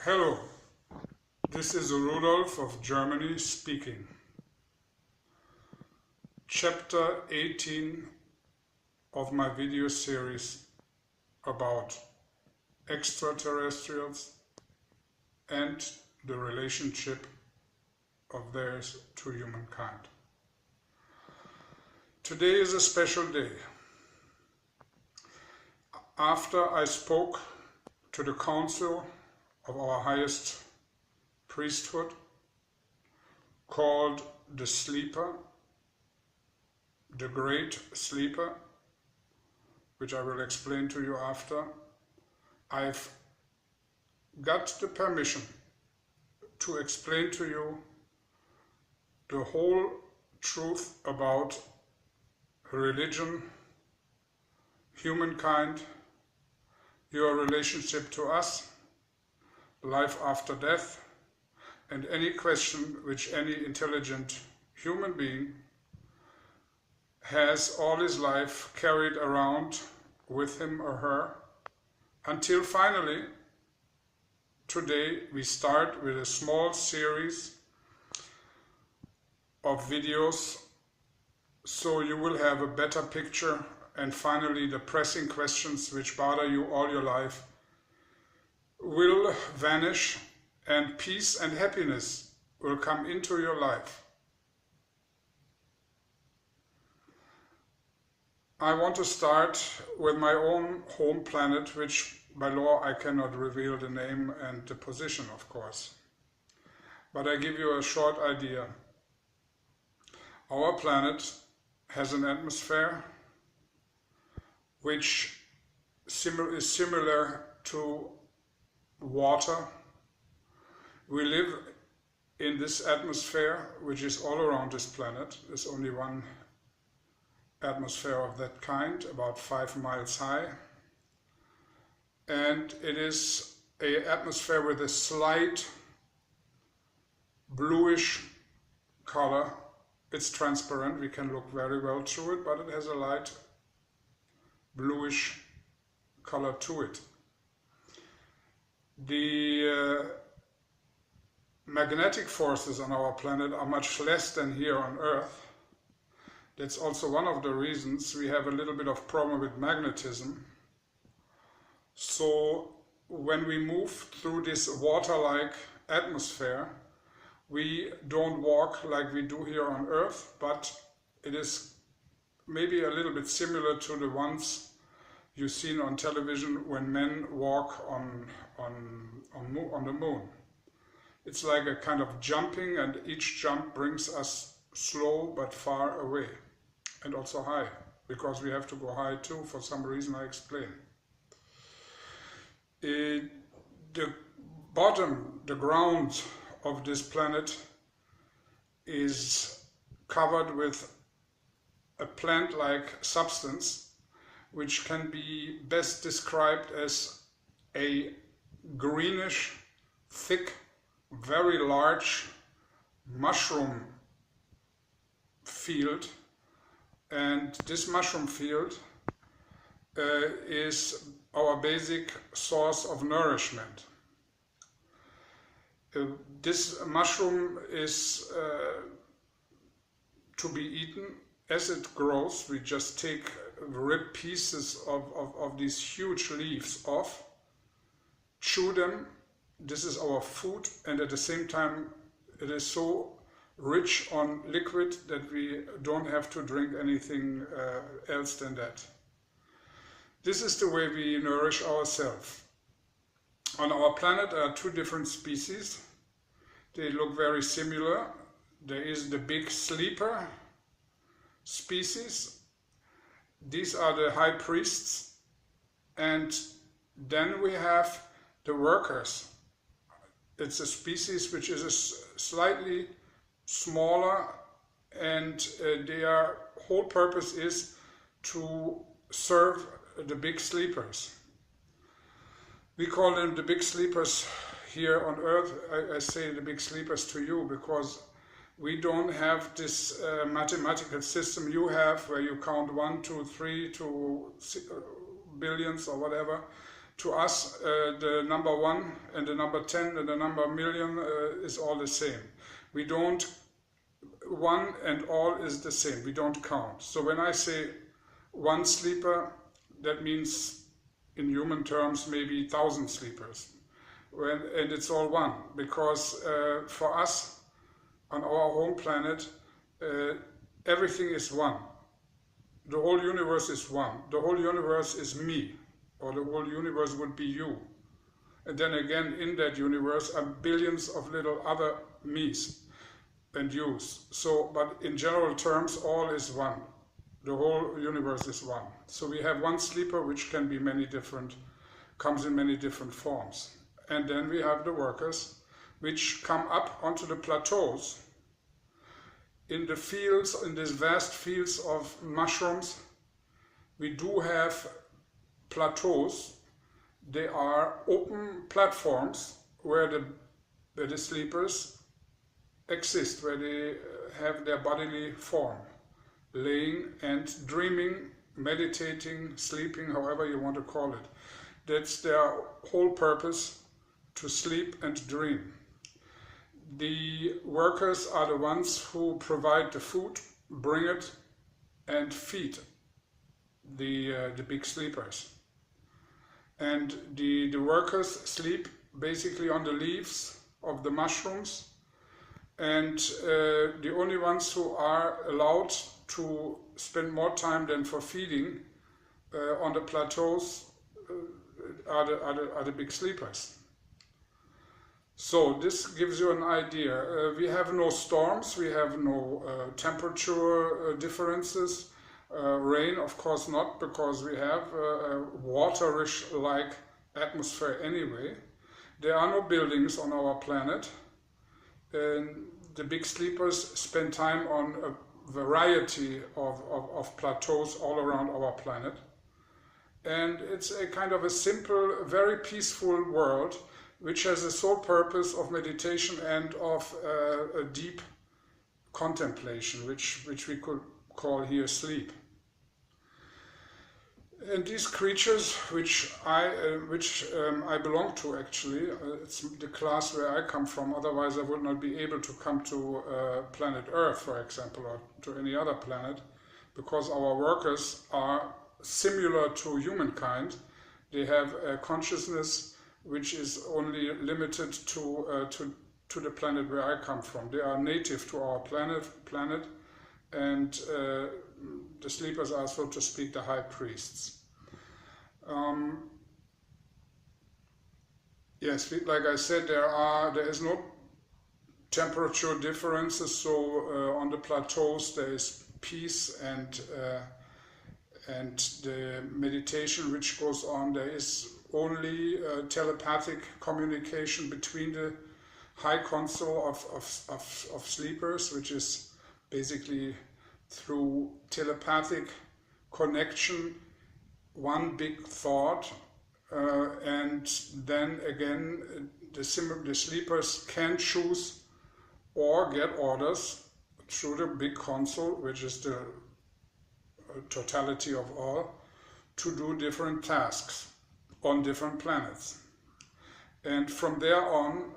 Hello, this is Rudolf of Germany speaking. Chapter 18 of my video series about extraterrestrials and the relationship of theirs to humankind. Today is a special day. After I spoke to the council of our highest priesthood, called the Sleeper, the Great Sleeper, which I will explain to you after, I've got the permission to explain to you the whole truth about religion, humankind, your relationship to us, life after death, and any question which any intelligent human being has all his life carried around with him or her, until finally today we start with a small series of videos so you will have a better picture, and finally the pressing questions which bother you all your life will vanish, and peace and happiness will come into your life. I want to start with my own home planet, which by law I cannot reveal the name and the position, of course. But I give you a short idea. Our planet has an atmosphere which is similar to water. We live in this atmosphere which is all around this planet. There's only one atmosphere of that kind, about 5 miles high, and it is an atmosphere with a slight bluish color. It's transparent, we can look very well through it, but it has a light bluish color to it. The magnetic forces on our planet are much less than here on Earth. That's also one of the reasons we have a little bit of problem with magnetism. So when we move through this water-like atmosphere, we don't walk like we do here on Earth, but it is maybe a little bit similar to the ones you've seen on television when men walk on the moon. It's like a kind of jumping, and each jump brings us slow but far away, and also high, because we have to go high too for some reason I explain. The bottom, the ground of this planet is covered with a plant-like substance which can be best described as a greenish, thick, very large mushroom field. And this mushroom field is our basic source of nourishment. This mushroom is to be eaten as it grows. We just rip pieces of these huge leaves off, chew them. This is our food, and at the same time it is so rich on liquid that we don't have to drink anything else than that. This is the way we nourish ourselves. On our planet there are 2 different species. They look very similar. There is the big sleeper species. These are the high priests, and then we have the workers. It's a species which is slightly smaller, and their whole purpose is to serve the big sleepers. We call them the big sleepers here on Earth. I say the big sleepers to you because we don't have this mathematical system you have where you count 1, 2, 3 to billions or whatever To us, the number 1 and the number 10 and the number million is all the same. We don't, 1 and all is the same, we don't count. So when I say 1 sleeper, that means in human terms maybe 1,000 sleepers. And it's all 1, because for us on our home planet, everything is 1. The whole universe is 1. The whole universe is me, or the whole universe would be you. And then again, in that universe are billions of little other me's and you's. So, but in general terms, all is 1. The whole universe is 1. So we have 1 sleeper, which can be comes in many different forms. And then we have the workers, which come up onto the plateaus in the fields, in these vast fields of mushrooms. We do have plateaus. They are open platforms where the sleepers exist, where they have their bodily form, laying and dreaming, meditating, sleeping, however you want to call it. That's their whole purpose, to sleep and dream. The workers are the ones who provide the food, bring it, and feed the big sleepers. And the workers sleep basically on the leaves of the mushrooms, and the only ones who are allowed to spend more time than for feeding on the plateaus are the big sleepers. So this gives you an idea. We have no storms, we have no temperature differences. Rain, of course not, because we have a waterish-like atmosphere anyway. There are no buildings on our planet. And the big sleepers spend time on a variety of plateaus all around our planet. And it's a kind of a simple, very peaceful world, which has the sole purpose of meditation and of a deep contemplation, which we could call here sleep. And these creatures, which I belong to actually, it's the class where I come from, otherwise I would not be able to come to planet Earth, for example, or to any other planet, because our workers are similar to humankind. They have a consciousness which is only limited to the planet where I come from. They are native to our planet, and the sleepers are, so to speak, the high priests. Yes, like I said, there is no temperature differences. So on the plateaus there is peace and the meditation which goes on. There is only telepathic communication between the high council of sleepers, which is basically through telepathic connection, one big thought, and then again the sleepers can choose or get orders through the big council, which is the totality of all, to do different tasks on different planets. And from there on,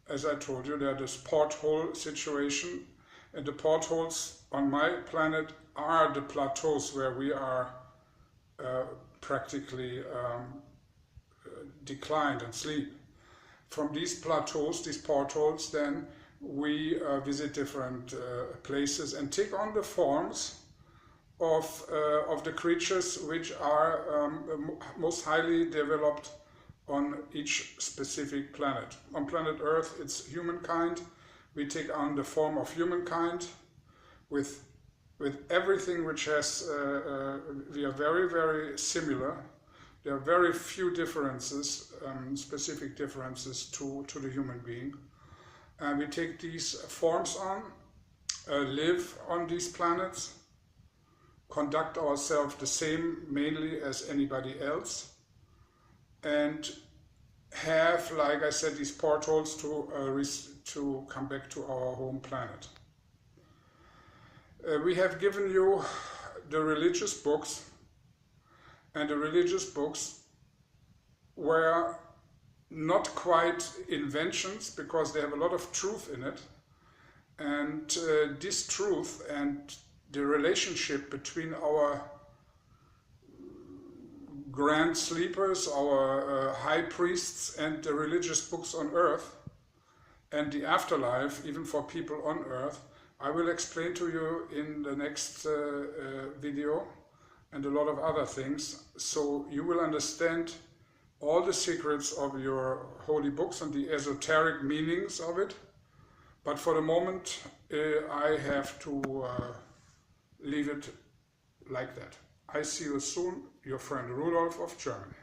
as I told you, there's this porthole situation, and the portholes on my planet are the plateaus where we are practically declined and sleep. From these plateaus, these portholes, then we visit different places and take on the forms of the creatures which are most highly developed on each specific planet. On planet Earth, it's humankind. We take on the form of humankind with everything which has, we are very, very similar. There are very few differences, specific differences to the human being. And we take these forms on, live on these planets, conduct ourselves the same mainly as anybody else, and have, like I said, these portals to come back to our home planet. We have given you the religious books, and the religious books were not quite inventions, because they have a lot of truth in it. And this truth and the relationship between our grand sleepers, our high priests, and the religious books on earth, and the afterlife, even for people on earth, I will explain to you in the next video, and a lot of other things, so you will understand all the secrets of your holy books and the esoteric meanings of it. But for the moment, I have to leave it like that. I see you soon, your friend Rudolf of Germany.